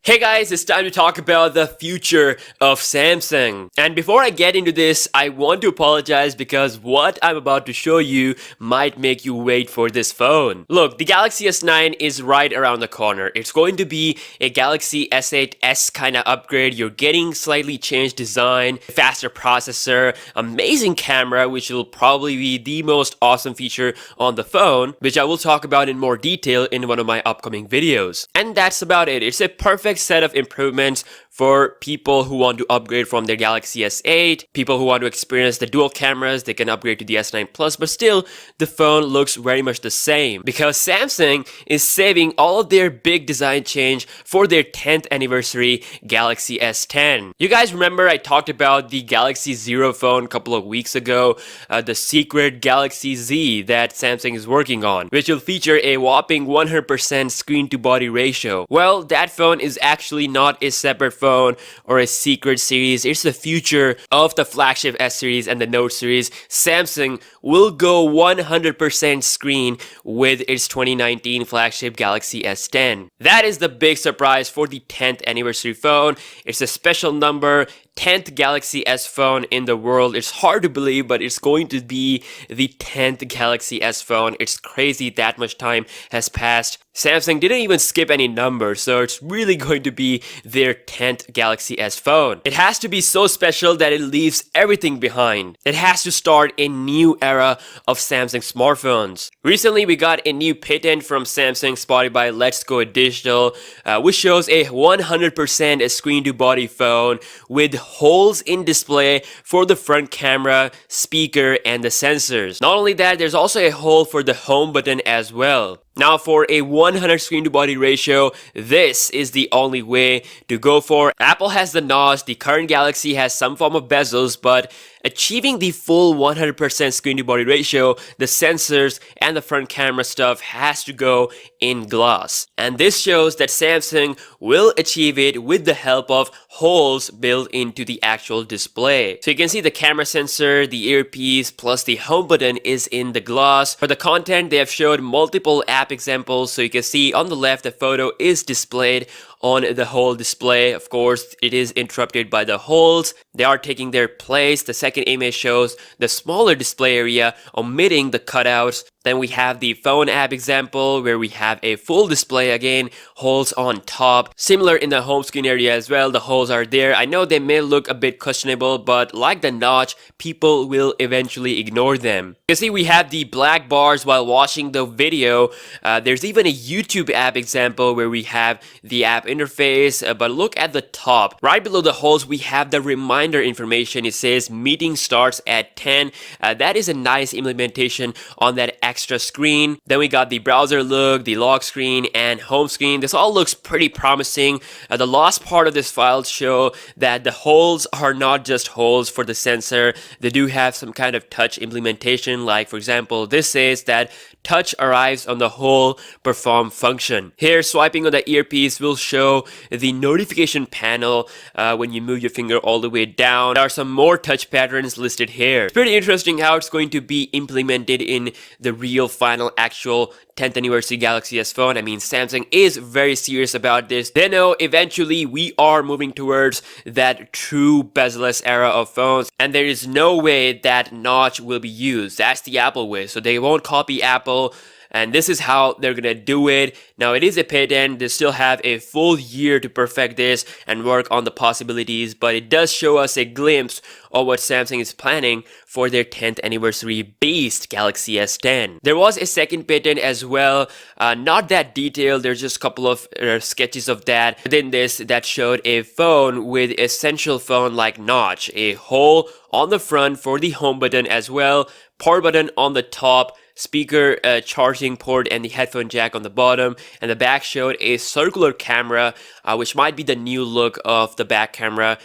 Hey guys, it's time to talk about the future of Samsung. And before I get into this, I want to apologize because what I'm about to show you might make you wait for this phone. Look, the Galaxy S9 is right around the corner. It's going to be a Galaxy S8s kind of upgrade. You're getting slightly changed design, faster processor, amazing camera, which will probably be the most awesome feature on the phone, which I will talk about in more detail in one of my upcoming videos. And that's about it. It's a perfect set of improvements for people who want to upgrade from their Galaxy S8, people who want to experience the dual cameras, they can upgrade to the S9 Plus, but still, the phone looks very much the same because Samsung is saving all of their big design change for their 10th anniversary Galaxy S10. You guys remember I talked about the Galaxy Zero phone a couple of weeks ago, the secret Galaxy Z that Samsung is working on, which will feature a whopping 100% screen-to-body ratio. Well, that phone is actually not a separate phone or a secret series. It's the future of the flagship S series and the Note series. Samsung will go 100% screen with its 2019 flagship Galaxy S10. That is the big surprise for the 10th anniversary phone. It's a special number, 10th Galaxy S phone in the world. It's hard to believe, but it's going to be the 10th Galaxy S phone. It's crazy that much time has passed. Samsung didn't even skip any numbers, so it's really going to be their 10th Galaxy S phone. It has to be so special that it leaves everything behind. It has to start a new era of Samsung smartphones. Recently, we got a new patent from Samsung spotted by Let's Go Digital, which shows a 100% screen-to-body phone with holes in display for the front camera, speaker, and the sensors. Not only that, there's also a hole for the home button as well. Now for a 100 screen to body ratio, this is the only way to go for. Apple has the notch, the current Galaxy has some form of bezels, but achieving the full 100% screen to body ratio, the sensors and the front camera stuff has to go in glass. And this shows that Samsung will achieve it with the help of holes built into the actual display. So you can see the camera sensor, the earpiece, plus the home button is in the glass. For the content, they have showed multiple app examples, so you can see on the left the photo is displayed on the whole display. Of course, it is interrupted by the holes. They are taking their place. The second image shows the smaller display area omitting the cutouts. Then we have the phone app example where we have a full display again, holes on top. Similar in the home screen area as well, the holes are there. I know they may look a bit questionable, but like the notch, people will eventually ignore them. You see, we have the black bars while watching the video. There's even a YouTube app example where we have the app interface, but look at the top. Right below the holes, we have the reminder information. It says meeting starts at 10. That is a nice implementation on that extra screen. Then we got the browser look, the lock screen, and home screen. This all looks pretty promising. The last part of this file show that the holes are not just holes for the sensor. They do have some kind of touch implementation. Like for example, this says that touch arrives on the whole perform function. Here, swiping on the earpiece will show the notification panel when you move your finger all the way down. There are some more touch patterns listed here. It's pretty interesting how it's going to be implemented in the real final actual 10th anniversary Galaxy S phone. I mean, Samsung is very serious about this. They know eventually we are moving towards that true bezel-less era of phones, and there is no way that notch will be used. That's the Apple way, so they won't copy Apple. And this is how they're gonna do it. Now it is a patent, they still have a full year to perfect this and work on the possibilities, but it does show us a glimpse of what Samsung is planning for their 10th anniversary beast Galaxy S10. There was a second patent as well, not that detailed, there's just a couple of sketches of that within this that showed a phone with essential phone like notch, a hole on the front for the home button as well, power button on the top, speaker charging port, and the headphone jack on the bottom, and the back showed a circular camera, which might be the new look of the back camera.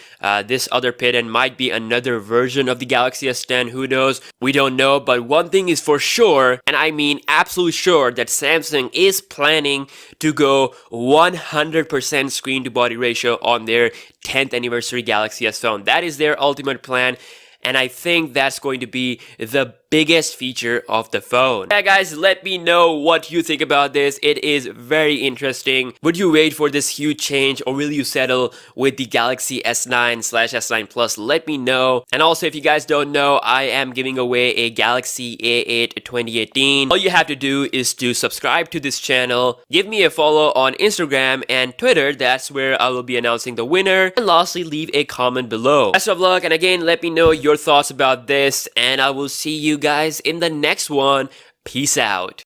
This other patent might be another version of the Galaxy S10, who knows? We don't know, but one thing is for sure, and I mean absolute sure, that Samsung is planning to go 100% screen to body ratio on their 10th anniversary Galaxy S phone. That is their ultimate plan. And I think that's going to be the biggest feature of the phone. Yeah guys, let me know what you think about this. It is very interesting. Would you wait for this huge change, or will you settle with the Galaxy S9/S9 Plus? Let me know. And also, if you guys don't know, I am giving away a Galaxy A8 2018. All you have to do is to subscribe to this channel, give me a follow on Instagram and Twitter. That's where I will be announcing the winner. And lastly, leave a comment below. Best of luck, and again, let me know your thoughts about this, and I will see you guys in the next one. Peace out.